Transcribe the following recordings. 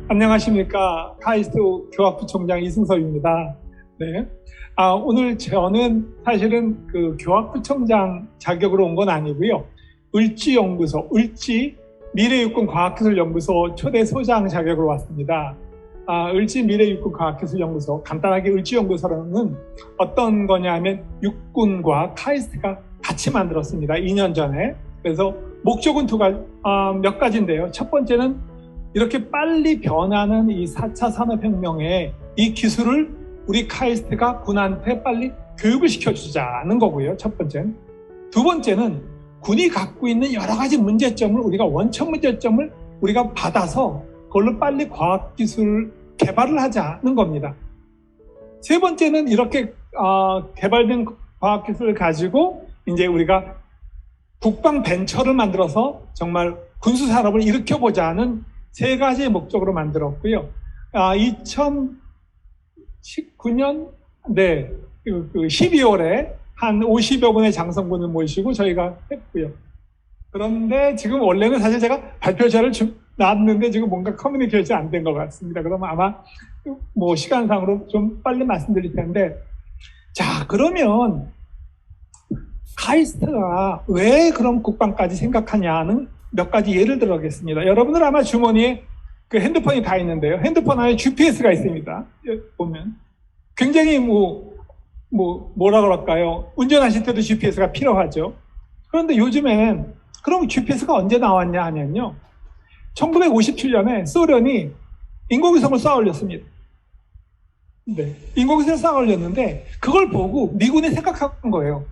안녕하십니까. 카이스트 교학부총장 이승섭입니다. 네. 오늘 저는 사실은 그 교학부총장 자격으로 온 건 아니고요. 을지연구소, 을지 미래육군과학기술연구소 초대 소장 자격으로 왔습니다. 을지 미래육군과학기술연구소, 간단하게 을지연구소는 어떤 거냐면 육군과 카이스트가 같이 만들었습니다. 2년 전에. 그래서 목적은 몇 가지인데요. 첫 번째는 이렇게 빨리 변하는 이 4차 산업혁명에 이 기술을 우리 카이스트가 군한테 빨리 교육을 시켜주자는 거고요. 첫 번째는. 두 번째는 군이 갖고 있는 여러 가지 문제점을 우리가 원천 문제점을 우리가 받아서 그걸로 빨리 과학기술 개발을 하자는 겁니다. 세 번째는 이렇게 개발된 과학기술을 가지고 이제 우리가 국방 벤처를 만들어서 정말 군수산업을 일으켜보자는 세 가지의 목적으로 만들었고요. 2019년 12월에 한 50여 분의 장성군을 모시고 저희가 했고요. 그런데 지금 원래는 사실 제가 발표자를 놨는데 지금 뭔가 커뮤니케이션이 안 된 것 같습니다. 그러면 아마 뭐 시간상으로 좀 빨리 말씀드릴 텐데, 자, 그러면 카이스트가 왜 그런 국방까지 생각하냐는 몇 가지 예를 들어보겠습니다. 여러분들 아마 주머니에 그 핸드폰이 다 있는데요. 핸드폰 안에 GPS가 있습니다. 보면 굉장히 뭐라 그럴까요? 운전하실 때도 GPS가 필요하죠. 그런데 요즘에는 그럼 GPS가 언제 나왔냐 하면요. 1957년에 소련이 인공위성을 쌓아 올렸습니다. 네, 인공위성을 쌓아 올렸는데 그걸 보고 미군이 생각한 거예요.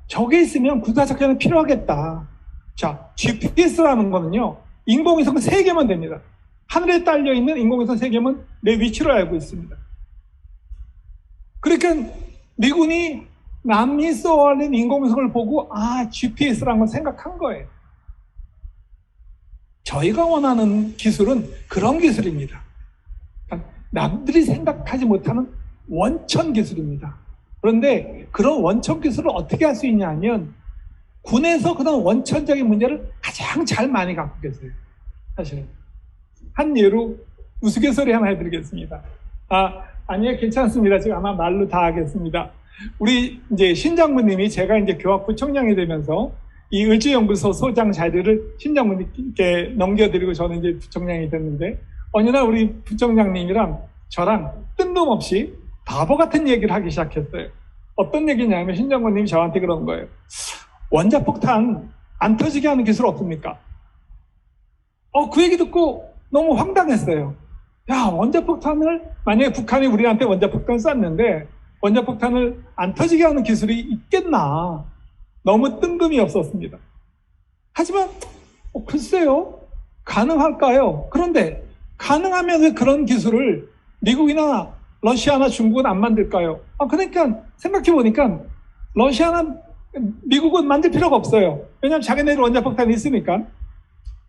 저게 있으면 군사작전이 필요하겠다. 자, GPS라는 거는요, 인공위성 3개만 됩니다. 하늘에 딸려있는 인공위성 3개면 내 위치를 알고 있습니다. 그러니까 미군이 남이 쏘아올린 인공위성을 보고 GPS라는 걸 생각한 거예요. 저희가 원하는 기술은 그런 기술입니다. 그러니까 남들이 생각하지 못하는 원천 기술입니다. 그런데 그런 원천 기술을 어떻게 할 수 있냐 하면 군에서 그런 원천적인 문제를 가장 잘 많이 갖고 계세요. 사실은. 한 예로 우스갯소리 하나 해드리겠습니다. 아니요, 괜찮습니다. 지금 아마 말로 다 하겠습니다. 우리 이제 신장군님이 제가 이제 교학부총장이 되면서 이 을지연구소 소장 자리를 신장군님께 넘겨드리고 저는 이제 부총장이 됐는데, 어느 날 우리 부총장님이랑 저랑 뜬금없이 바보 같은 얘기를 하기 시작했어요. 어떤 얘기냐면 신장군님이 저한테 그런 거예요. 원자폭탄 안 터지게 하는 기술 없습니까? 그 얘기 듣고 너무 황당했어요. 야, 원자폭탄을 만약에 북한이 우리한테 원자폭탄을 쐈는데 원자폭탄을 안 터지게 하는 기술이 있겠나? 너무 뜬금이 없었습니다. 하지만 글쎄요, 가능할까요? 그런데 가능하면 왜 그런 기술을 미국이나 러시아나 중국은 안 만들까요? 그러니까 생각해보니까 러시아나 미국은 만들 필요가 없어요. 왜냐하면 자기네들 원자폭탄이 있으니까.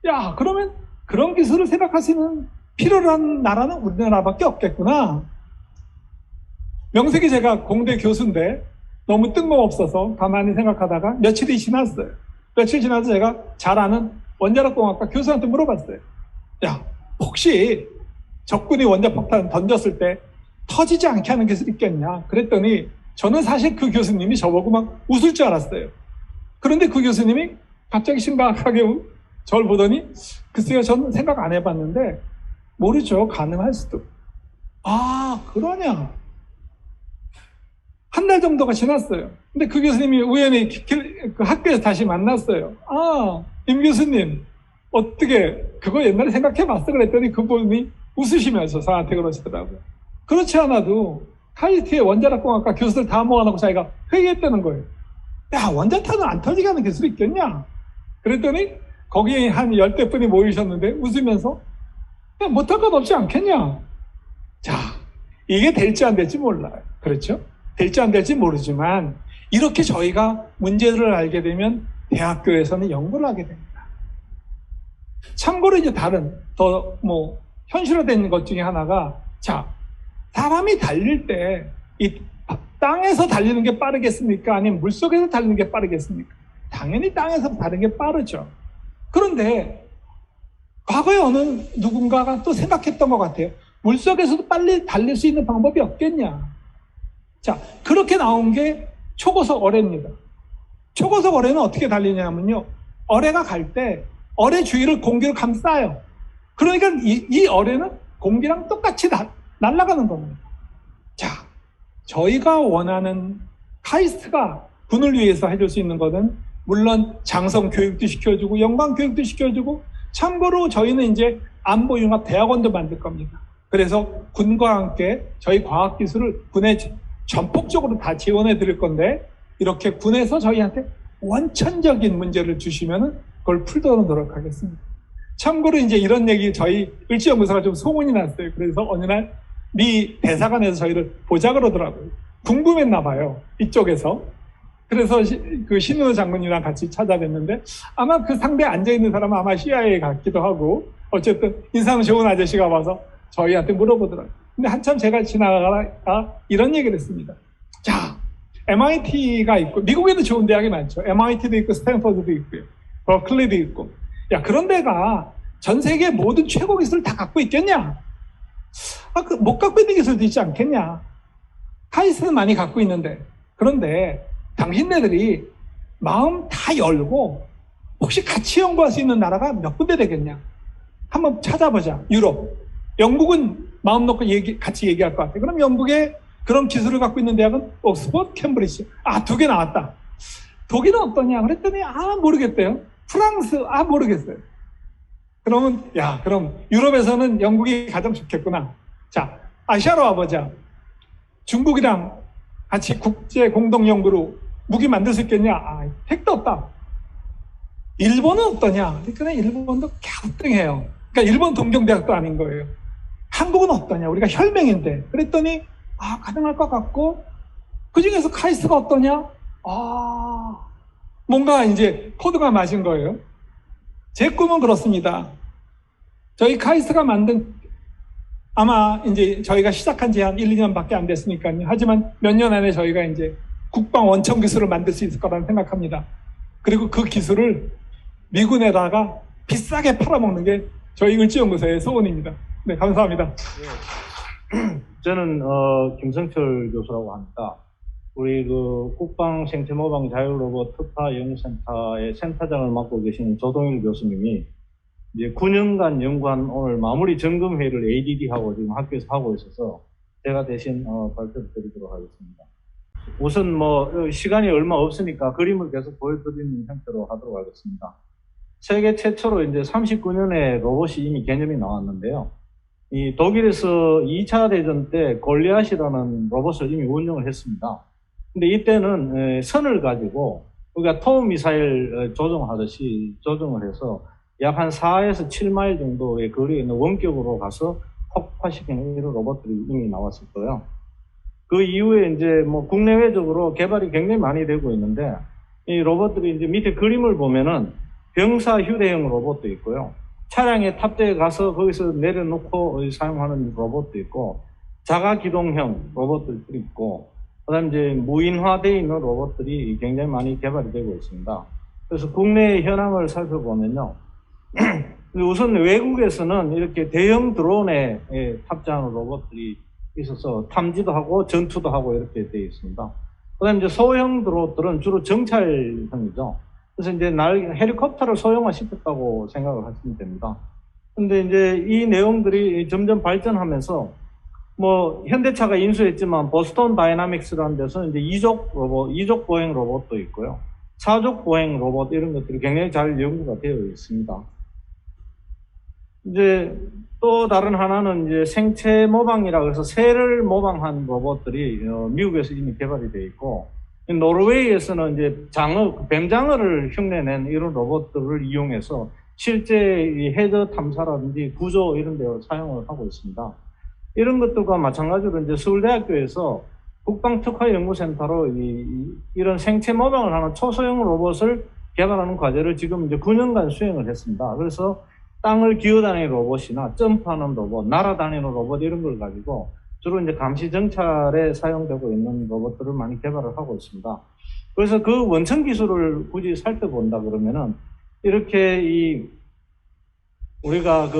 야, 그러면 그런 기술을 생각할 수 있는 필요로 한 나라는 우리나라밖에 없겠구나. 명색이 제가 공대 교수인데 너무 뜬금없어서 가만히 생각하다가 며칠이 지났어요. 며칠 지나서 제가 잘 아는 원자력공학과 교수한테 물어봤어요. 야, 혹시 적군이 원자폭탄 던졌을 때 터지지 않게 하는 기술이 있겠냐? 그랬더니 저는 사실 그 교수님이 저보고 막 웃을 줄 알았어요. 그런데 그 교수님이 갑자기 심각하게 저를 보더니 글쎄요, 저는 생각 안 해봤는데 모르죠. 가능할 수도. 그러냐? 한 달 정도가 지났어요. 근데 그 교수님이 우연히 그 학교에서 다시 만났어요. 임 교수님, 어떻게 그거 옛날에 생각해봤어? 그랬더니 그분이 웃으시면서 저한테 그러시더라고요. 그렇지 않아도 카이스트의 원자력공학과 교수들 다 모아놓고 자기가 회의했다는 거예요. 야, 원자탄은 안 터지게 하는 기술이 있겠냐? 그랬더니 거기에 한 10대 분이 모이셨는데 웃으면서 야, 못할 것 없지 않겠냐? 자, 이게 될지 안 될지 몰라요. 그렇죠? 될지 안 될지 모르지만 이렇게 저희가 문제들을 알게 되면 대학교에서는 연구를 하게 됩니다. 참고로 이제 다른 더 현실화된 것 중에 하나가, 자, 사람이 달릴 때 이 땅에서 달리는 게 빠르겠습니까? 아니면 물속에서 달리는 게 빠르겠습니까? 당연히 땅에서 다른 게 빠르죠. 그런데 과거에 어느 누군가가 또 생각했던 것 같아요. 물속에서도 빨리 달릴 수 있는 방법이 없겠냐. 자, 그렇게 나온 게 초고속 어뢰입니다. 초고속 어뢰는 어떻게 달리냐면요. 어뢰가 갈 때 어뢰 주위를 공기로 감싸요. 그러니까 이 어뢰는 공기랑 똑같이 날아가는 겁니다. 자, 저희가 원하는 카이스트가 군을 위해서 해줄 수 있는 것은 물론 장성 교육도 시켜주고 영광 교육도 시켜주고 참고로 저희는 이제 안보융합 대학원도 만들 겁니다. 그래서 군과 함께 저희 과학기술을 군에 전폭적으로 다 지원해 드릴 건데 이렇게 군에서 저희한테 원천적인 문제를 주시면 그걸 풀도록 노력하겠습니다. 참고로 이제 이런 얘기 저희 을지연구소가 좀 소문이 났어요. 그래서 어느 날 미 대사관에서 저희를 보자 그러더라고요. 궁금했나 봐요. 이쪽에서. 그래서 그 신은호 장군이랑 같이 찾아뵀는데 아마 그 상대에 앉아있는 사람은 아마 CIA 같기도 하고 어쨌든 인상 좋은 아저씨가 와서 저희한테 물어보더라고요. 근데 한참 제가 지나가다가 이런 얘기를 했습니다. 자, MIT가 있고 미국에도 좋은 대학이 많죠. MIT도 있고 스탠퍼드도 있고요. 버클리도 있고. 야, 그런 데가 전 세계 모든 최고 기술을 다 갖고 있겠냐? 못 갖고 있는 기술도 있지 않겠냐? 카이스트는 많이 갖고 있는데. 그런데 당신네들이 마음 다 열고 혹시 같이 연구할 수 있는 나라가 몇 군데 되겠냐? 한번 찾아보자. 유럽. 영국은 마음 놓고 같이 얘기할 것 같아. 그럼 영국에 그런 기술을 갖고 있는 대학은 옥스퍼드, 캠브리지. 아, 2개 나왔다. 독일은 어떠냐? 그랬더니 모르겠대요. 프랑스, 모르겠어요. 그러면 그럼 유럽에서는 영국이 가장 좋겠구나. 자, 아시아로 와보자. 중국이랑 같이 국제 공동 연구로 무기 만들 수 있겠냐? 택도 없다. 일본은 어떠냐? 그러니까 일본도 갸우뚱해요. 그러니까 일본 동경대학도 아닌 거예요. 한국은 어떠냐? 우리가 혈맹인데. 그랬더니 가능할 것 같고 그 중에서 카이스트가 어떠냐? 뭔가 이제 코드가 맞은 거예요. 제 꿈은 그렇습니다. 저희 카이스트가 만든 아마 이제 저희가 시작한 지 한 1, 2년밖에 안 됐으니까요. 하지만 몇 년 안에 저희가 이제 국방 원천 기술을 만들 수 있을 거라는 생각합니다. 그리고 그 기술을 미군에다가 비싸게 팔아먹는 게 저희 을지연구소의 소원입니다. 네, 감사합니다. 저는 김성철 교수라고 합니다. 우리 그 국방 생체 모방 자율 로봇 특화 연구센터의 센터장을 맡고 계신 조동일 교수님이 이제 9년간 연구한 오늘 마무리 점검 회의를 ADD하고 지금 학교에서 하고 있어서 제가 대신 발표를 드리도록 하겠습니다. 우선 시간이 얼마 없으니까 그림을 계속 보여드리는 형태로 하도록 하겠습니다. 세계 최초로 이제 39년에 로봇이 이미 개념이 나왔는데요. 이 독일에서 2차 대전 때 골리앗이라는 로봇을 이미 운영을 했습니다. 근데 이때는 선을 가지고 우리가 토음 미사일 조종하듯이 조종을 해서 약 한 4에서 7마일 정도의 거리에 있는 원격으로 가서 폭파시키는 이런 로봇들이 이미 나왔을 거예요. 그 이후에 이제 국내외적으로 개발이 굉장히 많이 되고 있는데 이 로봇들이 이제 밑에 그림을 보면은 병사 휴대용 로봇도 있고요. 차량에 탑재해 가서 거기서 내려놓고 사용하는 로봇도 있고 자가 기동형 로봇들도 있고 그다음 이제 무인화되어 있는 로봇들이 굉장히 많이 개발이 되고 있습니다. 그래서 국내 현황을 살펴보면요. 우선 외국에서는 이렇게 대형 드론에 탑재하는 로봇들이 있어서 탐지도 하고 전투도 하고 이렇게 되어 있습니다. 그다음 이제 소형 드론들은 주로 정찰형이죠. 그래서 이제 헬리콥터를 소형화 시켰다고 생각을 하시면 됩니다. 근데 이제 이 내용들이 점점 발전하면서 현대차가 인수했지만 보스턴 다이나믹스라는 데서 이제 이족 보행 로봇도 있고요. 사족 보행 로봇 이런 것들이 굉장히 잘 연구가 되어 있습니다. 이제 또 다른 하나는 이제 생체 모방이라고 해서 새를 모방한 로봇들이 미국에서 이미 개발이 되어 있고 노르웨이에서는 이제 뱀장어를 흉내낸 이런 로봇들을 이용해서 실제 이 해저 탐사라든지 구조 이런 데 사용을 하고 있습니다. 이런 것들과 마찬가지로 이제 서울대학교에서 국방특화연구센터로 이런 생체 모방을 하는 초소형 로봇을 개발하는 과제를 지금 이제 9년간 수행을 했습니다. 그래서 땅을 기어다니는 로봇이나 점프하는 로봇, 날아다니는 로봇 이런 걸 가지고 주로 이제 감시 정찰에 사용되고 있는 로봇들을 많이 개발을 하고 있습니다. 그래서 그 원천 기술을 굳이 살펴본다 그러면은 이렇게 우리가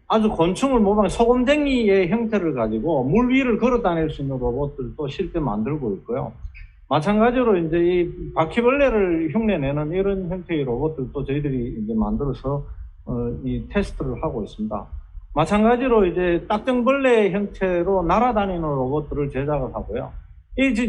아주 곤충을 모방한 소금쟁이의 형태를 가지고 물 위를 걸어 다닐 수 있는 로봇들도 실제 만들고 있고요. 마찬가지로 이제 이 바퀴벌레를 흉내내는 이런 형태의 로봇들도 저희들이 이제 만들어서 이 테스트를 하고 있습니다. 마찬가지로 이제 딱정벌레 형태로 날아다니는 로봇들을 제작을 하고요.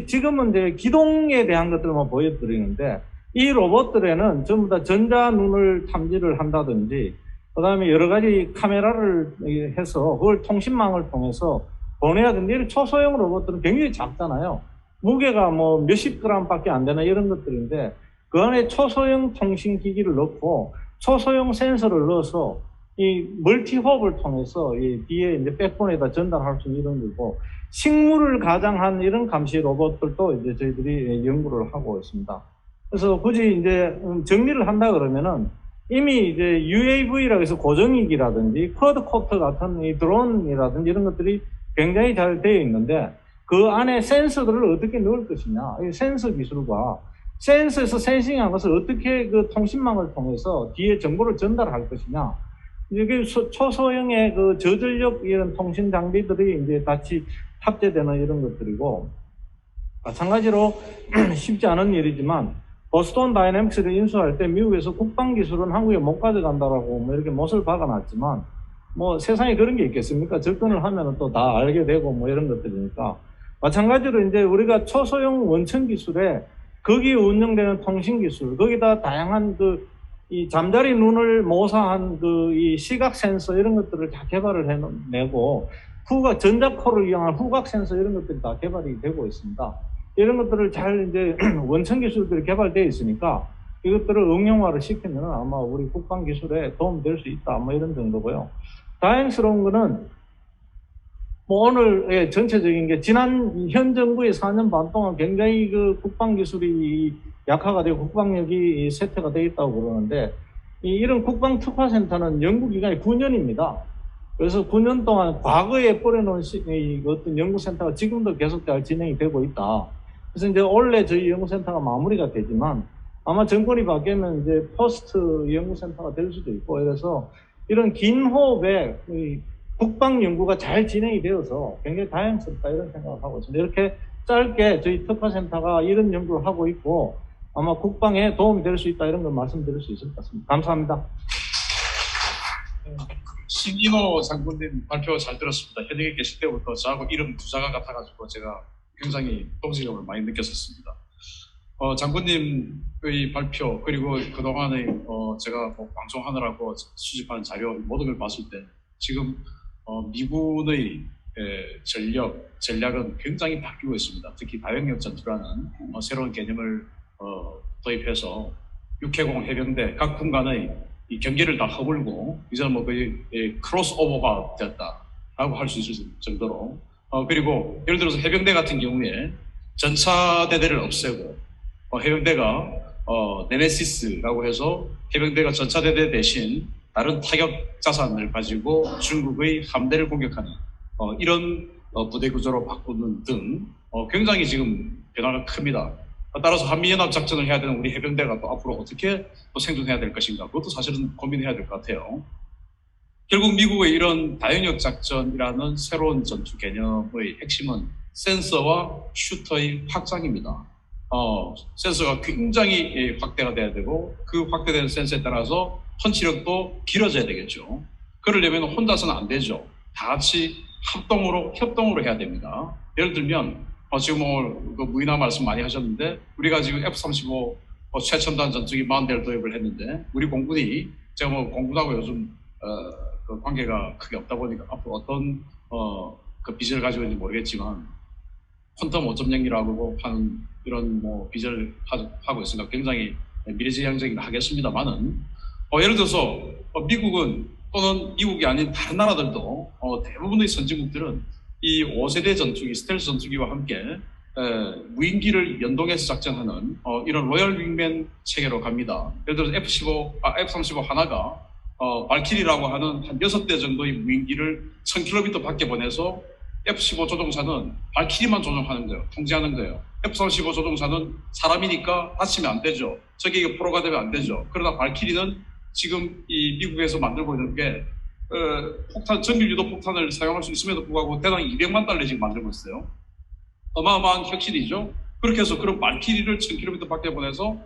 지금은 이제 기동에 대한 것들만 보여드리는데, 이 로봇들에는 전부 다 전자눈을 탐지를 한다든지, 그 다음에 여러 가지 카메라를 해서 그걸 통신망을 통해서 보내야 되는데, 이런 초소형 로봇들은 굉장히 작잖아요. 무게가 뭐 몇십 그램밖에 안 되는 이런 것들인데, 그 안에 초소형 통신기기를 넣고 초소형 센서를 넣어서 이 멀티호흡을 통해서 이 뒤에 이제 백본에다 전달할 수 있는 이런 거고, 식물을 가장한 이런 감시 로봇들도 이제 저희들이 연구를 하고 있습니다. 그래서 굳이 이제 정리를 한다 그러면은, 이미 이제 UAV라고 해서 고정익이라든지 쿼드코프터 같은 이 드론이라든지 이런 것들이 굉장히 잘 되어 있는데, 그 안에 센서들을 어떻게 넣을 것이냐, 이 센서 기술과 센서에서 센싱한 것을 어떻게 그 통신망을 통해서 뒤에 정보를 전달할 것이냐, 이게 초소형의 그 저전력 이런 통신 장비들이 이제 같이 탑재되는 이런 것들이고, 마찬가지로 쉽지 않은 일이지만 보스턴 다이내믹스를 인수할 때 미국에서 국방 기술은 한국에 못 가져간다라고 뭐 이렇게 못을 박아놨지만, 뭐 세상에 그런 게 있겠습니까? 접근을 하면은 또 다 알게 되고 뭐 이런 것들이니까, 마찬가지로 이제 우리가 초소형 원천 기술에 거기에 운영되는 통신 기술, 거기다 다양한 이 잠자리 눈을 모사한 이 시각 센서 이런 것들을 다 개발을 해내고, 전자코를 이용한 후각 센서 이런 것들이 다 개발이 되고 있습니다. 이런 것들을 잘 이제 원천 기술들이 개발되어 있으니까 이것들을 응용화를 시키면 아마 우리 국방 기술에 도움이 될 수 있다, 뭐 이런 정도고요. 다행스러운 거는 뭐 오늘의 전체적인 게, 현 정부의 4년 반 동안 굉장히 그 국방 기술이 약화가 되고 국방력이 쇠퇴가 되어 있다고 그러는데, 이런 국방 특화센터는 연구 기간이 9년입니다. 그래서 9년 동안 과거에 뿌려놓은 어떤 연구센터가 지금도 계속 잘 진행이 되고 있다. 그래서 이제 원래 저희 연구센터가 마무리가 되지만 아마 정권이 바뀌면 이제 포스트 연구센터가 될 수도 있고, 그래서 이런 긴 호흡에 국방 연구가 잘 진행이 되어서 굉장히 다양스럽다, 이런 생각을 하고 있습니다. 이렇게 짧게 저희 특화센터가 이런 연구를 하고 있고 아마 국방에 도움이 될 수 있다, 이런 걸 말씀드릴 수 있을 것 같습니다. 감사합니다. 신인호 장군님 발표 잘 들었습니다. 현역에 계실 때부터 저하고 이름 부자가 같아가지고 제가 굉장히 동질감을 많이 느꼈었습니다. 장군님의 발표, 그리고 그동안의 제가 뭐 방송하느라고 수집한 자료 모든 걸 봤을 때 지금 미군의 전략은 굉장히 바뀌고 있습니다. 특히 다영역 전투라는 새로운 개념을 도입해서 육해공 해병대 각 군간의 이 경계를 다 허물고 이제는 뭐 거의 크로스오버가 됐다라고 할 수 있을 정도로, 그리고 예를 들어서 해병대 같은 경우에 전차대대를 없애고 해병대가 네메시스라고 해서 해병대가 전차대대 대신 다른 타격 자산을 가지고 중국의 함대를 공격하는 이런 부대 구조로 바꾸는 등 굉장히 지금 변화가 큽니다. 따라서 한미연합작전을 해야 되는 우리 해병대가 또 앞으로 어떻게 또 생존해야 될 것인가, 그것도 사실은 고민해야 될 것 같아요. 결국 미국의 이런 다영역 작전이라는 새로운 전투 개념의 핵심은 센서와 슈터의 확장입니다. 센서가 굉장히 확대가 돼야 되고, 그 확대된 센서에 따라서 펀치력도 길어져야 되겠죠. 그러려면 혼자서는 안 되죠. 다 같이 협동으로 해야 됩니다. 예를 들면 지금 그 무인화 말씀 많이 하셨는데, 우리가 지금 F-35 최첨단 전투기 40대를 도입을 했는데, 우리 공군이, 제가 뭐 공군하고 요즘 그 관계가 크게 없다 보니까 앞으로 어떤 그 비전을 가지고 있는지 모르겠지만 퀀텀 5.0이라고 하는 이런 뭐 비전을 하고 있으니까 굉장히 미래지향적이긴 하겠습니다만은, 예를 들어서 미국은, 또는 미국이 아닌 다른 나라들도 대부분의 선진국들은 이 5세대 전투기, 스텔스 전투기와 함께 무인기를 연동해서 작전하는 이런 로열 윙맨 체계로 갑니다. 예를 들어서 F-35 하나가 발키리라고 하는 한 6대 정도의 무인기를 1000km 밖에 보내서 F-15 조종사는 발키리만 조종하는 거예요. 통제하는 거예요. F-35 조종사는 사람이니까 다치면 안 되죠. 적에게 포로가 되면 안 되죠. 그러나 발키리는 지금 이 미국에서 만들고 있는 게 폭탄, 전기유도 폭탄을 사용할 수 있음에도 불구하고 대당 200만 달러 지금 만들고 있어요. 어마어마한 혁신이죠. 그렇게 해서 그런 말키리를 1000km 밖에 보내서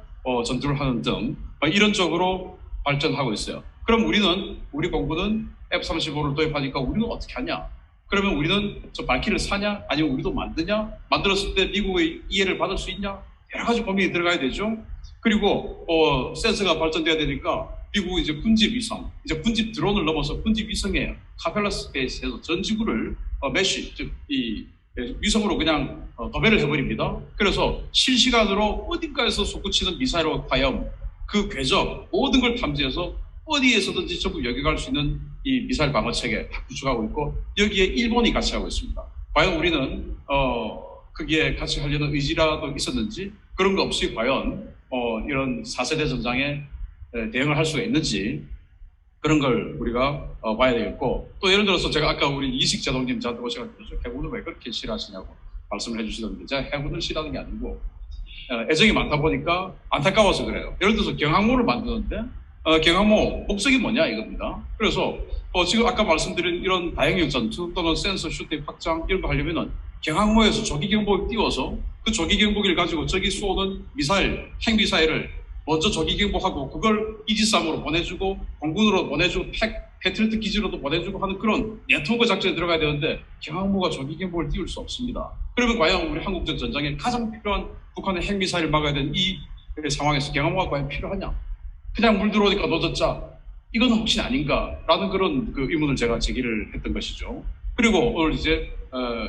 전투를 하는 등 이런 쪽으로 발전하고 있어요. 그럼 우리 공군은 F-35를 도입하니까 우리는 어떻게 하냐? 그러면 우리는 저 말키리를 사냐? 아니면 우리도 만드냐? 만들었을 때 미국의 이해를 받을 수 있냐? 여러 가지 고민이 들어가야 되죠. 그리고 센서가 발전돼야 되니까 미국은 이제 군집 위성, 이제 군집 드론을 넘어서 군집 위성에 카펠라 스페이스에서 전 지구를 메쉬, 즉 이 위성으로 그냥 도배를 해버립니다. 그래서 실시간으로 어딘가에서 솟구치는 미사일로 하여 그 궤적 모든 걸 탐지해서 어디에서든지 전부 여겨갈 수 있는 이 미사일 방어 체계 구축하고 있고 여기에 일본이 같이 하고 있습니다. 과연 우리는 거기에 같이 하려는 의지라도 있었는지 그런 거 없이 과연 이런 4세대 전장에 대응을 할 수가 있는지 그런 걸 우리가 봐야 되겠고 또 예를 들어서 제가 아까 우리 이식 제동님 저한테 오셔가지고 해군을 왜 그렇게 싫어하시냐고 말씀을 해주시던데 제가 해군을 싫어하는 게 아니고 애정이 많다 보니까 안타까워서 그래요. 예를 들어서 경항모를 만드는데 경항모 목적이 뭐냐 이겁니다. 그래서 지금 아까 말씀드린 이런 다행력 전투 또는 센서 슈팅 확장 이런 거 하려면은 경항모에서 조기 경보를 띄워서 그 조기 경보기를 가지고 저기 쏘는 미사일, 핵미사일을 먼저 조기 경보하고 그걸 이지스함으로 보내주고 공군으로 보내주고 패트리어트 기지로도 보내주고 하는 그런 네트워크 작전에 들어가야 되는데 경항모가 조기 경보를 띄울 수 없습니다. 그러면 과연 우리 한국전 전장에 가장 필요한 북한의 핵미사일을 막아야 되는 이 상황에서 경항모가 과연 필요하냐? 그냥 물 들어오니까 놓쳤자 이건 혹시 아닌가라는 그런 그 의문을 제가 제기를 했던 것이죠. 그리고 오늘 이제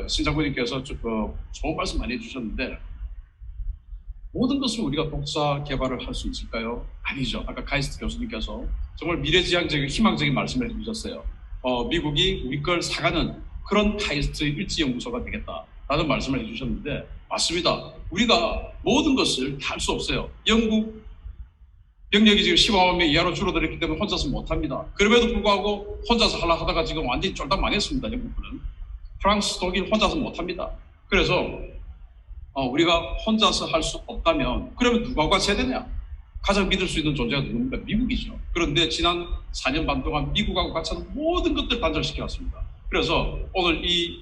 신 장군님께서 좋은 말씀 많이 해주셨는데 모든 것을 우리가 독자 개발을 할 수 있을까요? 아니죠. 아까 카이스트 교수님께서 정말 미래지향적인 희망적인 말씀을 해주셨어요. 미국이 우리 걸 사가는 그런 카이스트 일지연구소가 되겠다라는 말씀을 해주셨는데 맞습니다. 우리가 모든 것을 다 할 수 없어요. 영국 병력이 지금 15만 명 이하로 줄어들었기 때문에 혼자서 못합니다. 그럼에도 불구하고 혼자서 하다가 지금 완전히 쫄딱 망했습니다. 영국은. 프랑스, 독일 혼자서 못합니다. 그래서 우리가 혼자서 할 수 없다면 그러면 누가 세대냐? 가장 믿을 수 있는 존재가 누굽니까? 미국이죠. 그런데 지난 4년 반 동안 미국하고 같이 하는 모든 것들을 단절시켜왔습니다. 그래서 오늘 이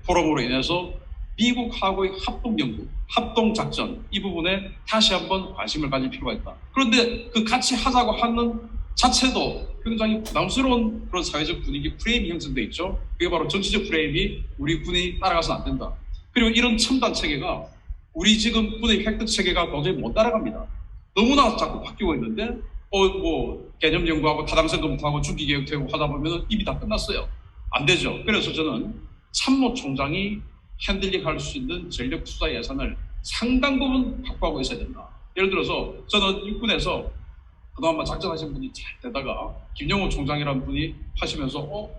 포럼으로 인해서 미국하고의 합동연구, 합동작전 이 부분에 다시 한번 관심을 가질 필요가 있다. 그런데 그 같이 하자고 하는 자체도 굉장히 부담스러운 그런 사회적 분위기 프레임이 형성돼 있죠. 그게 바로 정치적 프레임이 우리 군이 따라가서는 안 된다. 그리고 이런 첨단 체계가 우리 지금 군의 획득 체계가 도저히 못 따라갑니다. 너무나 자꾸 바뀌고 있는데 개념 연구하고 타당성 검토하고 중기 계획 되고 하다 보면 입이 다 끝났어요. 안 되죠. 그래서 저는 참모총장이 핸들링할 수 있는 전력 투자 예산을 상당 부분 확보하고 있어야 된다. 예를 들어서 저는 육군에서 그동안 작전하신 분이 잘 되다가 김영호 총장이라는 분이 하시면서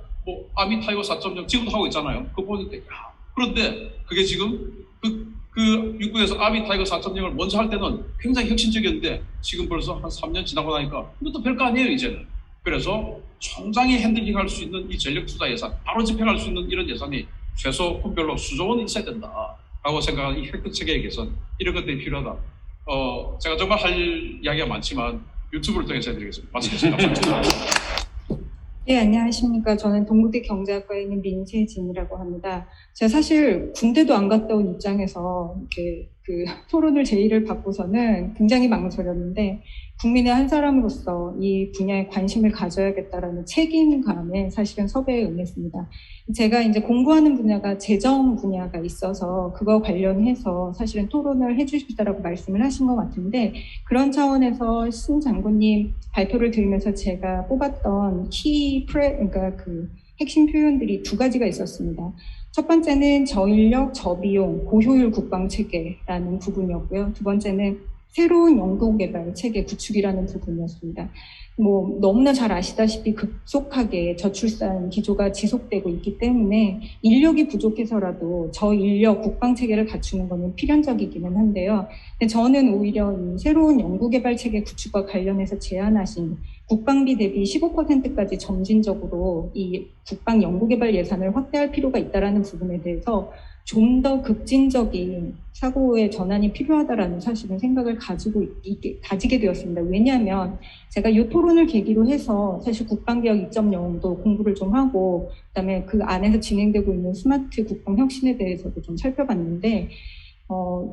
아미 타이거 4.0 지금도 하고 있잖아요. 그거 보니까 그런데 그게 지금 그 육군에서 아미 타이거 4.0을 먼저 할 때는 굉장히 혁신적이었는데 지금 벌써 한 3년 지나고 나니까 이것도 별거 아니에요 이제는. 그래서 총장이 핸들링할 수 있는 이 전력 투자 예산, 바로 집행할 수 있는 이런 예산이 최소 군별로 수조 원이 있어야 된다라고 생각하는 이 획득 체계의 개선 이런 것들이 필요하다. 제가 정말 할 이야기가 많지만 유튜브를 통해서 해드리겠습니다. 마치겠습니다. 네, 안녕하십니까. 저는 동국대 경제학과에 있는 민세진이라고 합니다. 제가 사실 군대도 안 갔다 온 입장에서 이렇게 토론을 제의를 받고서는 굉장히 망설였는데 국민의 한 사람으로서 이 분야에 관심을 가져야겠다라는 책임감에 사실은 섭외에 응했습니다. 제가 이제 공부하는 분야가 재정 분야가 있어서 그거 관련해서 사실은 토론을 해주십사라고 말씀을 하신 것 같은데 그런 차원에서 신 장군님 발표를 들으면서 제가 뽑았던 그러니까 핵심 표현들이 두 가지가 있었습니다. 첫 번째는 저인력, 저비용, 고효율 국방체계라는 부분이었고요. 두 번째는 새로운 연구개발 체계 구축이라는 부분이었습니다. 너무나 잘 아시다시피 급속하게 저출산 기조가 지속되고 있기 때문에 인력이 부족해서라도 저인력 국방체계를 갖추는 것은 필연적이기는 한데요. 근데 저는 오히려 이 새로운 연구개발체계 구축과 관련해서 제안하신 국방비 대비 15%까지 점진적으로 이 국방 연구개발 예산을 확대할 필요가 있다는 부분에 대해서 좀 더 급진적인 사고의 전환이 필요하다라는 사실은 생각을 가지게 되었습니다. 왜냐하면 제가 이 토론을 계기로 해서 사실 국방개혁 2.0도 공부를 좀 하고 그다음에 그 안에서 진행되고 있는 스마트 국방 혁신에 대해서도 좀 살펴봤는데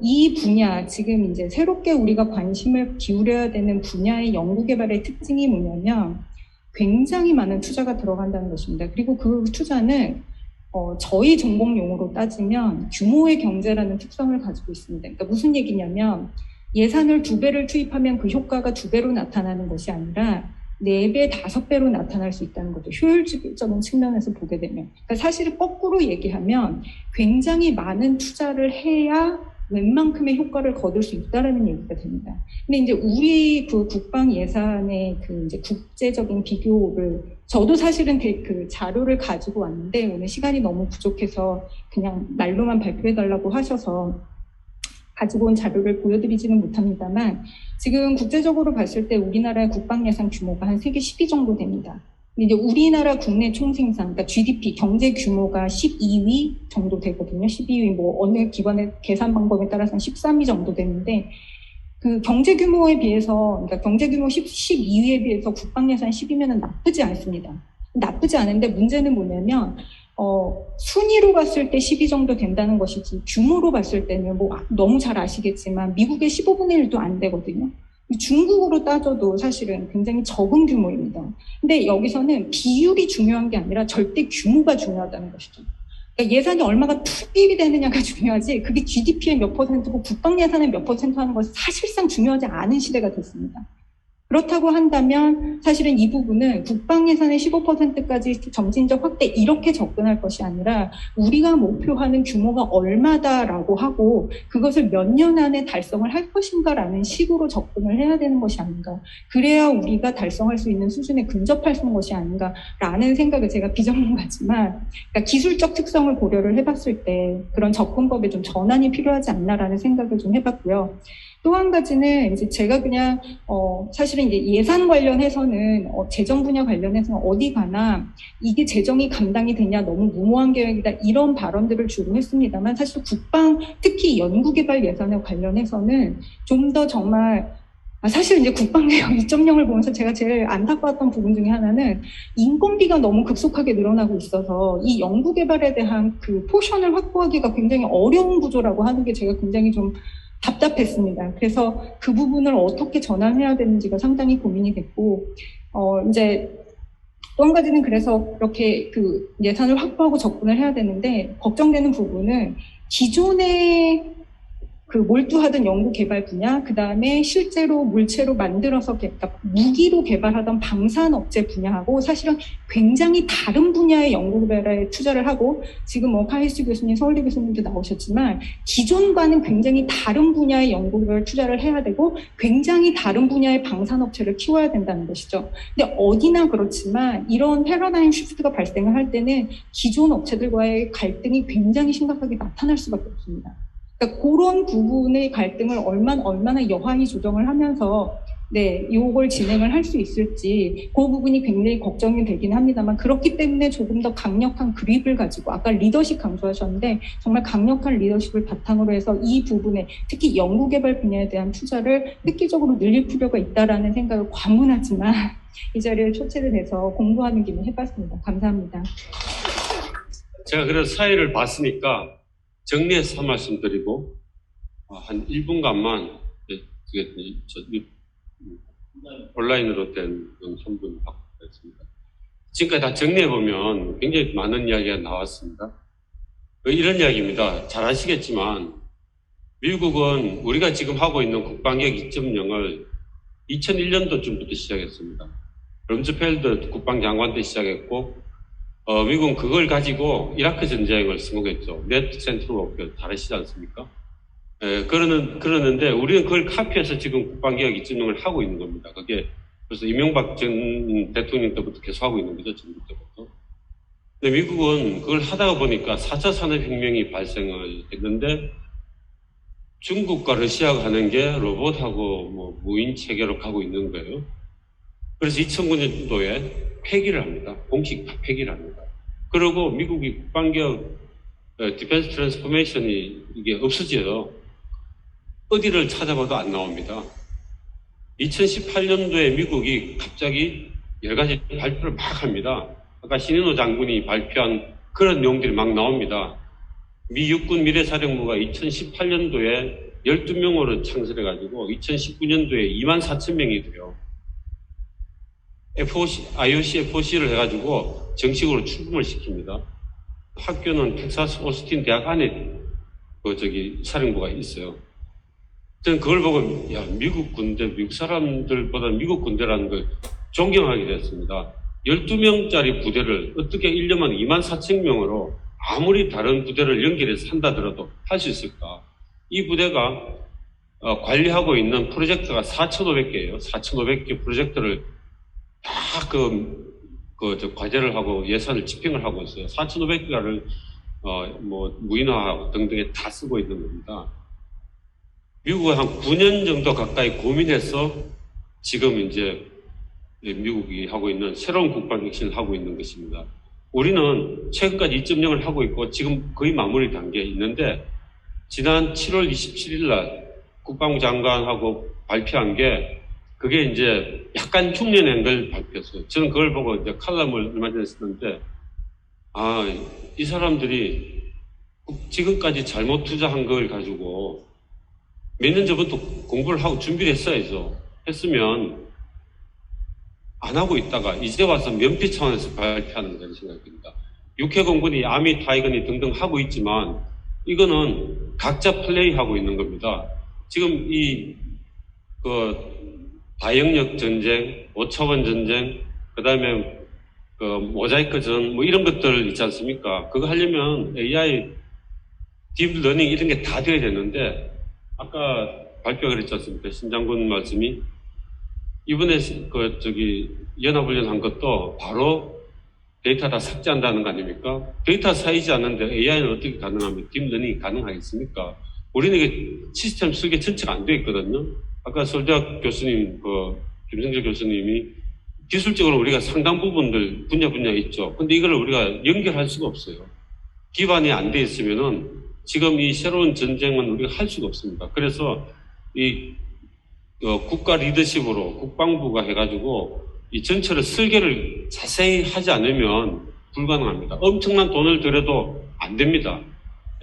이 분야 지금 이제 새롭게 우리가 관심을 기울여야 되는 분야의 연구개발의 특징이 뭐냐면 굉장히 많은 투자가 들어간다는 것입니다. 그리고 그 투자는 저희 전공 용어로 따지면 규모의 경제라는 특성을 가지고 있습니다. 그러니까 무슨 얘기냐면 예산을 2배를 투입하면 그 효과가 2배로 나타나는 것이 아니라 4배, 5배로 나타날 수 있다는 거죠. 효율적인 측면에서 보게 되면. 그러니까 사실 거꾸로 얘기하면 굉장히 많은 투자를 해야 웬만큼의 효과를 거둘 수 있다라는 얘기가 됩니다. 근데 이제 우리 그 국방 예산의 그 이제 국제적인 비교를 저도 사실은 그 자료를 가지고 왔는데 오늘 시간이 너무 부족해서 그냥 말로만 발표해달라고 하셔서 가지고 온 자료를 보여드리지는 못합니다만 지금 국제적으로 봤을 때 우리나라의 국방 예산 규모가 한 세계 10위 정도 됩니다. 근데 이제 우리나라 국내 총생산, 그러니까 GDP 경제 규모가 12위 정도 되거든요. 12위 뭐 어느 기관의 계산 방법에 따라서는 13위 정도 되는데 그 경제 규모에 비해서, 그러니까 경제 규모 12위에 비해서 국방 예산 10위면은 나쁘지 않습니다. 나쁘지 않은데 문제는 뭐냐면 순위로 봤을 때 10위 정도 된다는 것이지 규모로 봤을 때는 뭐 너무 잘 아시겠지만 미국의 15분의 1도 안 되거든요. 중국으로 따져도 사실은 굉장히 적은 규모입니다. 근데 여기서는 비율이 중요한 게 아니라 절대 규모가 중요하다는 것이죠. 그러니까 예산이 얼마가 투입이 되느냐가 중요하지 그게 GDP의 몇 퍼센트고 국방 예산의 몇 퍼센트 하는 것이 사실상 중요하지 않은 시대가 됐습니다. 그렇다고 한다면 사실은 이 부분은 국방 예산의 15%까지 점진적 확대 이렇게 접근할 것이 아니라 우리가 목표하는 규모가 얼마다라고 하고 그것을 몇 년 안에 달성을 할 것인가라는 식으로 접근을 해야 되는 것이 아닌가. 그래야 우리가 달성할 수 있는 수준에 근접할 수 있는 것이 아닌가라는 생각을 제가 비전문가지만 그러니까 기술적 특성을 고려를 해봤을 때 그런 접근법에 좀 전환이 필요하지 않나라는 생각을 좀 해봤고요. 또 한 가지는 이제 제가 그냥 사실은 이제 예산 관련해서는 재정 분야 관련해서는 어디 가나 이게 재정이 감당이 되냐 너무 무모한 계획이다 이런 발언들을 주로 했습니다만 사실 국방 특히 연구개발 예산에 관련해서는 좀 더 정말 사실 이제 국방개혁 2.0을 보면서 제가 제일 안타까웠던 부분 중에 하나는 인건비가 너무 급속하게 늘어나고 있어서 이 연구개발에 대한 그 포션을 확보하기가 굉장히 어려운 구조라고 하는 게 제가 굉장히 좀 답답했습니다. 그래서 그 부분을 어떻게 전환해야 되는지가 상당히 고민이 됐고, 이제 또 한 가지는 그래서 이렇게 그 예산을 확보하고 접근을 해야 되는데, 걱정되는 부분은 기존의 그 몰두하던 연구 개발 분야, 그 다음에 실제로 물체로 만들어서 그러니까 무기로 개발하던 방산 업체 분야하고 사실은 굉장히 다른 분야의 연구 개발에 투자를 하고 지금 뭐 카이스 교수님, 서울대 교수님도 나오셨지만 기존과는 굉장히 다른 분야의 연구 개발 투자를 해야 되고 굉장히 다른 분야의 방산 업체를 키워야 된다는 것이죠. 근데 어디나 그렇지만 이런 패러다임 시프트가 발생을 할 때는 기존 업체들과의 갈등이 굉장히 심각하게 나타날 수밖에 없습니다. 그러니까 그런 부분의 갈등을 얼마나 여하히 조정을 하면서 요걸 진행을 할 수 있을지 그 부분이 굉장히 걱정이 되긴 합니다만 그렇기 때문에 조금 더 강력한 그립을 가지고 아까 리더십 강조하셨는데 정말 강력한 리더십을 바탕으로 해서 이 부분에 특히 연구개발 분야에 대한 투자를 획기적으로 늘릴 필요가 있다라는 생각을 과문하지만 이 자리에 초대를 해서 공부하는 김에 해봤습니다. 감사합니다. 제가 그래서 사회를 봤으니까 정리해서 한 말씀 드리고 한 1분간만 온라인으로 된 한 분 받고 있습니다. 지금까지 다 정리해보면 굉장히 많은 이야기가 나왔습니다. 이런 이야기입니다. 잘 아시겠지만 미국은 우리가 지금 하고 있는 국방개혁 2.0을 2001년도쯤부터 시작했습니다. 럼즈펠드 국방장관 때 시작했고 미국은 그걸 가지고 이라크 전쟁을 성공했죠. 네트 센트럴 워크 잘 아시지 않습니까? 그러는데 우리는 그걸 카피해서 지금 국방개혁 2.0을 하고 있는 겁니다. 그게 그래서 이명박 전 대통령 때부터 계속 하고 있는 거죠. 정부 때부터. 근데 미국은 그걸 하다가 보니까 4차 산업혁명이 발생을 했는데 중국과 러시아가 하는 게 로봇하고 뭐 무인 체계로 가고 있는 거예요. 그래서 2009년도에 폐기를 합니다. 공식 폐기를 합니다. 그리고 미국이 국방개혁 디펜스 트랜스포메이션이 이게 없어져요. 어디를 찾아봐도 안 나옵니다. 2018년도에 미국이 갑자기 여러 가지 발표를 막 합니다. 아까 신인호 장군이 발표한 그런 내용들이 막 나옵니다. 미 육군 미래사령부가 2018년도에 12명으로 창설해가지고 2019년도에 24,000명이 돼요. IOC FOC를 해가지고 정식으로 출범을 시킵니다. 학교는 텍사스 오스틴 대학 안에 사령부가 있어요. 저는 그걸 보고 야, 미국 군대, 미국 사람들보다 미국 군대라는 걸 존경하게 됐습니다. 12명짜리 부대를 어떻게 1년만 24,000명으로 아무리 다른 부대를 연결해서 한다더라도 할 수 있을까? 이 부대가 관리하고 있는 프로젝트가 4,500개예요. 4,500개 프로젝트를 다 과제를 하고 예산을 집행을 하고 있어요. 4,500개를 무인화하고 등등에 다 쓰고 있는 겁니다. 미국은 한 9년 정도 가까이 고민해서 지금 이제 미국이 하고 있는 새로운 국방 혁신을 하고 있는 것입니다. 우리는 최근까지 2.0을 하고 있고 지금 거의 마무리 단계에 있는데 지난 7월 27일 날 국방부 장관하고 발표한 게 그게 이제 약간 흉내낸 걸 발표했어요. 저는 그걸 보고 이제 칼럼을 얼마 전에 썼는데 이 사람들이 지금까지 잘못 투자한 걸 가지고 몇 년 전부터 공부를 하고 준비를 했어야죠. 했으면 안 하고 있다가 이제 와서 면피 차원에서 발표하는 거라는 생각이 듭니다. 육해공군이 아미, 타이건이 등등 하고 있지만 이거는 각자 플레이하고 있는 겁니다. 지금 다영역 전쟁, 5차원 전쟁, 그 다음에 모자이크 전, 이런 것들 있지 않습니까? 그거 하려면 AI, 딥러닝 이런 게 다 돼야 되는데 아까 발표가 그랬지 않습니까? 신 장군 말씀이 이번에 연합훈련 한 것도 바로 데이터 다 삭제한다는 거 아닙니까? 데이터 쌓이지 않는데 AI는 어떻게 가능합니까? 딥러닝이 가능하겠습니까? 우리는 이게 시스템 설계 전체가 안 돼 있거든요. 아까 서울대학 교수님, 김성재 교수님이 기술적으로 우리가 상당 부분들 분야 있죠. 근데 이걸 우리가 연결할 수가 없어요. 기반이 안 돼 있으면은 지금 이 새로운 전쟁은 우리가 할 수가 없습니다. 그래서 국가 리더십으로 국방부가 해가지고 이 전체를 설계를 자세히 하지 않으면 불가능합니다. 엄청난 돈을 들여도 안 됩니다.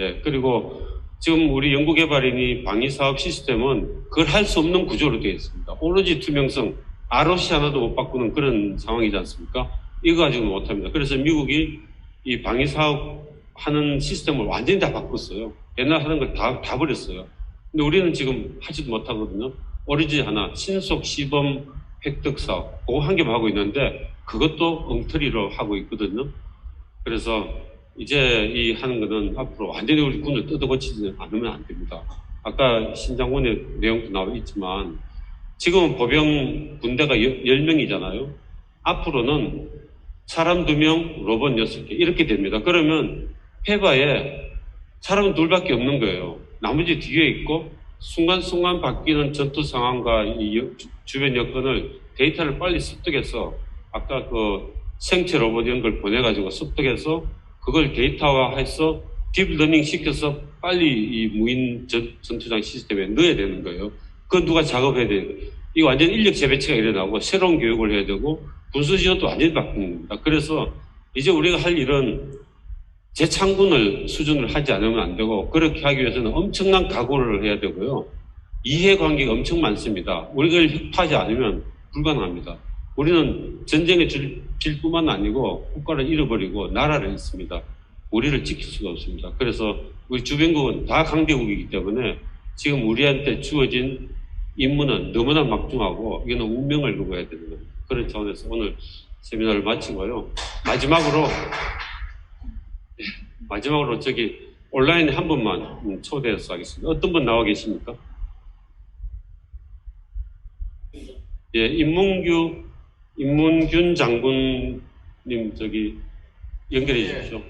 예, 그리고 지금 우리 연구개발인이 방위사업 시스템은 그걸 할 수 없는 구조로 되어 있습니다. 오로지 투명성, ROC 하나도 못 바꾸는 그런 상황이지 않습니까? 이거 가지고는 못합니다. 그래서 미국이 이 방위사업 하는 시스템을 완전히 다 바꿨어요. 옛날 하던 걸 다 버렸어요. 근데 우리는 지금 하지도 못하거든요. 오로지 하나, 신속 시범 획득 사업, 그거 한 개만 하고 있는데 그것도 엉터리로 하고 있거든요. 그래서 이제 이 하는 거는 앞으로 완전히 우리 군을 뜯어고치지 않으면 안 됩니다. 아까 신장군의 내용도 나와 있지만 지금은 보병 군대가 10명이잖아요. 앞으로는 사람 2명, 로봇 6개 이렇게 됩니다. 그러면 페바에 사람은 둘밖에 없는 거예요. 나머지 뒤에 있고 순간순간 바뀌는 전투 상황과 이 주변 여건을 데이터를 빨리 습득해서 아까 생체 로봇 이런 걸 보내가지고 습득해서 그걸 데이터화해서 딥러닝 시켜서 빨리 이 무인 전투장 시스템에 넣어야 되는 거예요. 그건 누가 작업해야 돼요. 이거 완전 인력 재배치가 일어나고 새로운 교육을 해야 되고 군수 지원도 완전히 바꾸는 겁니다. 그래서 이제 우리가 할 일은 재창군을 수준을 하지 않으면 안 되고 그렇게 하기 위해서는 엄청난 각오를 해야 되고요. 이해관계가 엄청 많습니다. 우리가 협파하지 않으면 불가능합니다. 우리는 전쟁에 질 뿐만 아니고 국가를 잃어버리고 나라를 잃습니다. 우리를 지킬 수가 없습니다. 그래서 우리 주변국은 다 강대국이기 때문에 지금 우리한테 주어진 임무는 너무나 막중하고 이거는 운명을 두고 해야 되는 겁니다. 그런 차원에서 오늘 세미나를 마치고요. 마지막으로 온라인에 한 분만 초대해서 하겠습니다. 어떤 분 나와 계십니까? 예, 임문균 장군님 연결해 주십시오.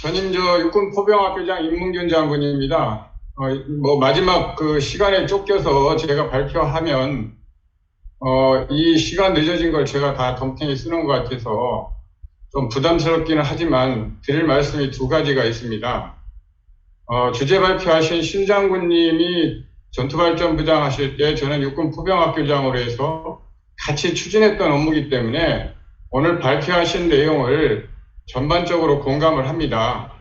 저는 육군 포병학교장 임문균 장군입니다. 마지막 시간에 쫓겨서 제가 발표하면 이 시간 늦어진 걸 제가 다 덤탱이 쓰는 것 같아서 좀 부담스럽기는 하지만 드릴 말씀이 2가지가 있습니다. 주제 발표하신 신 장군님이 전투발전부장 하실 때 저는 육군 포병학교장으로 해서 같이 추진했던 업무이기 때문에 오늘 발표하신 내용을 전반적으로 공감을 합니다.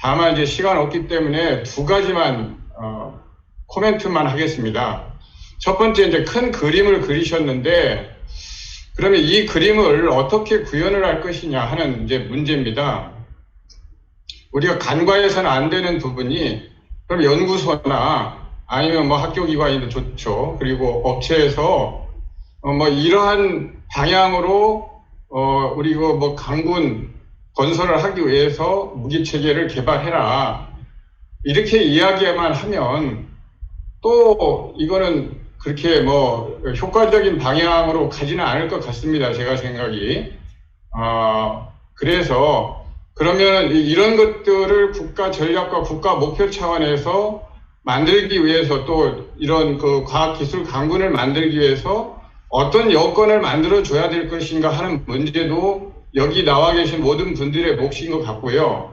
다만 이제 시간 없기 때문에 두 가지만 코멘트만 하겠습니다. 첫 번째 이제 큰 그림을 그리셨는데 그러면 이 그림을 어떻게 구현을 할 것이냐 하는 이제 문제입니다. 우리가 간과해서는 안 되는 부분이 그럼 연구소나 아니면 뭐 학교기관이도 좋죠. 그리고 업체에서 뭐 이러한 방향으로 우리 뭐 강군 건설을 하기 위해서 무기 체계를 개발해라 이렇게 이야기만 하면 또 이거는 그렇게 뭐 효과적인 방향으로 가지는 않을 것 같습니다. 제가 생각이. 그래서 그러면 이런 것들을 국가 전략과 국가 목표 차원에서 만들기 위해서 또 이런 그 과학기술 강군을 만들기 위해서 어떤 여건을 만들어 줘야 될 것인가 하는 문제도 여기 나와 계신 모든 분들의 몫인 것 같고요.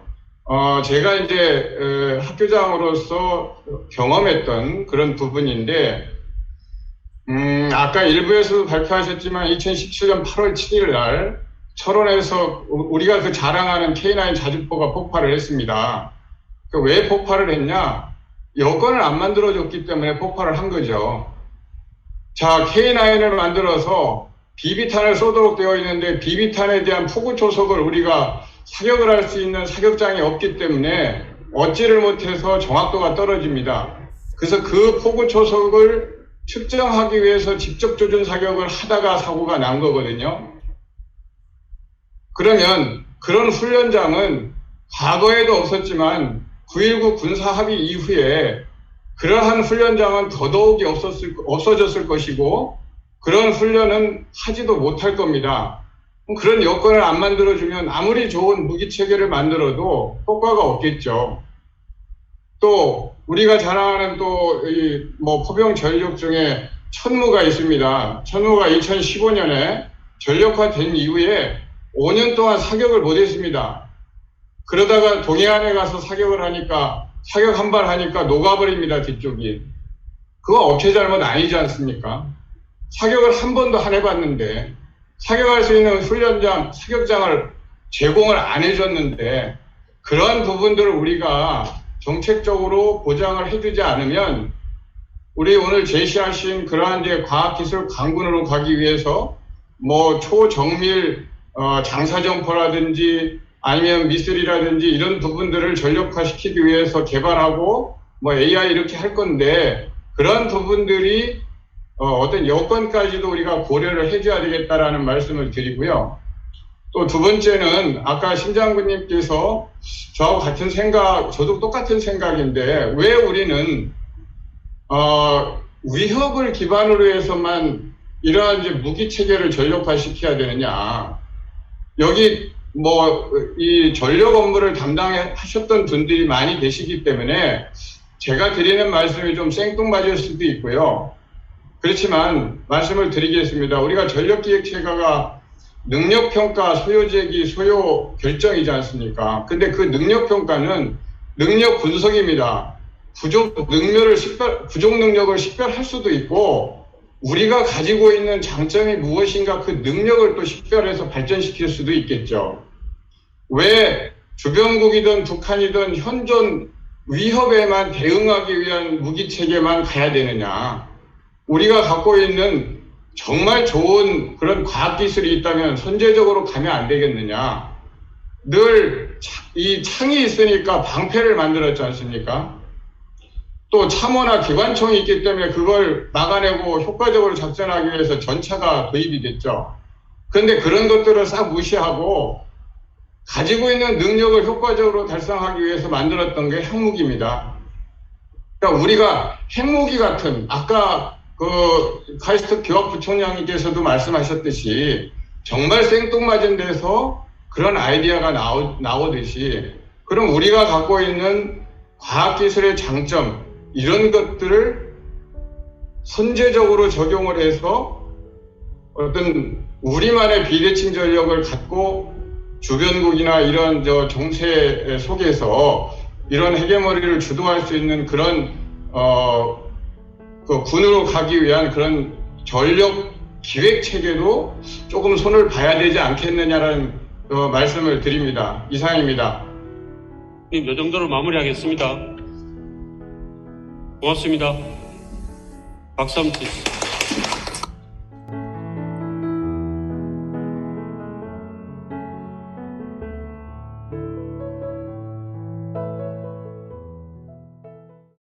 제가 이제 학교장으로서 경험했던 그런 부분인데 아까 일부에서도 발표하셨지만 2017년 8월 7일 날 철원에서 우리가 그 자랑하는 K9 자주포가 폭발을 했습니다. 왜 폭발을 했냐? 여건을 안 만들어줬기 때문에 폭발을 한 거죠. 자, K9을 만들어서 비비탄을 쏘도록 되어 있는데 비비탄에 대한 포구 초속을 우리가 사격을 할 수 있는 사격장이 없기 때문에 얻지를 못해서 정확도가 떨어집니다. 그래서 그 포구 초속을 측정하기 위해서 직접 조준 사격을 하다가 사고가 난 거거든요. 그러면 그런 훈련장은 과거에도 없었지만 9.19 군사합의 이후에 그러한 훈련장은 더더욱이 없어졌을 것이고 그런 훈련은 하지도 못할 겁니다. 그런 여건을 안 만들어주면 아무리 좋은 무기체계를 만들어도 효과가 없겠죠. 또 우리가 자랑하는 또 뭐 포병 전력 중에 천무가 있습니다. 천무가 2015년에 전력화된 이후에 5년 동안 사격을 못했습니다. 그러다가 동해안에 가서 사격을 하니까 사격 한 발 하니까 녹아버립니다. 뒤쪽이. 그거 업체 잘못 아니지 않습니까? 사격을 한 번도 안 해봤는데 사격할 수 있는 훈련장, 사격장을 제공을 안 해줬는데 그러한 부분들을 우리가 정책적으로 보장을 해주지 않으면 우리 오늘 제시하신 그러한 이제 과학기술 강군으로 가기 위해서 뭐 초정밀 장사정포라든지 아니면 미술이라든지 이런 부분들을 전력화시키기 위해서 개발하고 뭐 AI 이렇게 할 건데 그런 부분들이 어떤 여건까지도 우리가 고려를 해줘야 되겠다라는 말씀을 드리고요. 또 두 번째는 아까 신 장군님께서 저하고 같은 생각, 저도 똑같은 생각인데 왜 우리는 위협을 기반으로 해서만 이러한 이제 무기 체계를 전력화시켜야 되느냐? 여기 뭐 이 전력 업무를 담당하셨던 분들이 많이 계시기 때문에 제가 드리는 말씀이 좀 생뚱맞을 수도 있고요. 그렇지만 말씀을 드리겠습니다. 우리가 전력기획체계가 능력평가, 소요제기, 소요 결정이지 않습니까? 근데 그 능력평가는 능력 분석입니다. 부족 능력을 식별할 수도 있고 우리가 가지고 있는 장점이 무엇인가 그 능력을 또 식별해서 발전시킬 수도 있겠죠. 왜 주변국이든 북한이든 현존 위협에만 대응하기 위한 무기체계만 가야 되느냐. 우리가 갖고 있는 정말 좋은 그런 과학기술이 있다면 선제적으로 가면 안 되겠느냐. 늘 이 창이 있으니까 방패를 만들었지 않습니까? 또 참호나 기관총이 있기 때문에 그걸 막아내고 효과적으로 작전하기 위해서 전차가 도입이 됐죠. 그런데 그런 것들을 싹 무시하고 가지고 있는 능력을 효과적으로 달성하기 위해서 만들었던 게 핵무기입니다. 그러니까 우리가 핵무기 같은 아까 그 카이스트 교학부총장님께서도 말씀하셨듯이 정말 생뚱맞은 데서 그런 아이디어가 나오듯이 그럼 우리가 갖고 있는 과학기술의 장점 이런 것들을 선제적으로 적용을 해서 어떤 우리만의 비대칭 전력을 갖고 주변국이나 이런 정세 속에서 이런 헤게모니를 주도할 수 있는 그런 그 군으로 가기 위한 그런 전력 기획 체계도 조금 손을 봐야 되지 않겠느냐라는 말씀을 드립니다. 이상입니다. 이 정도로 마무리하겠습니다. 고맙습니다. 박수 한번 주시죠.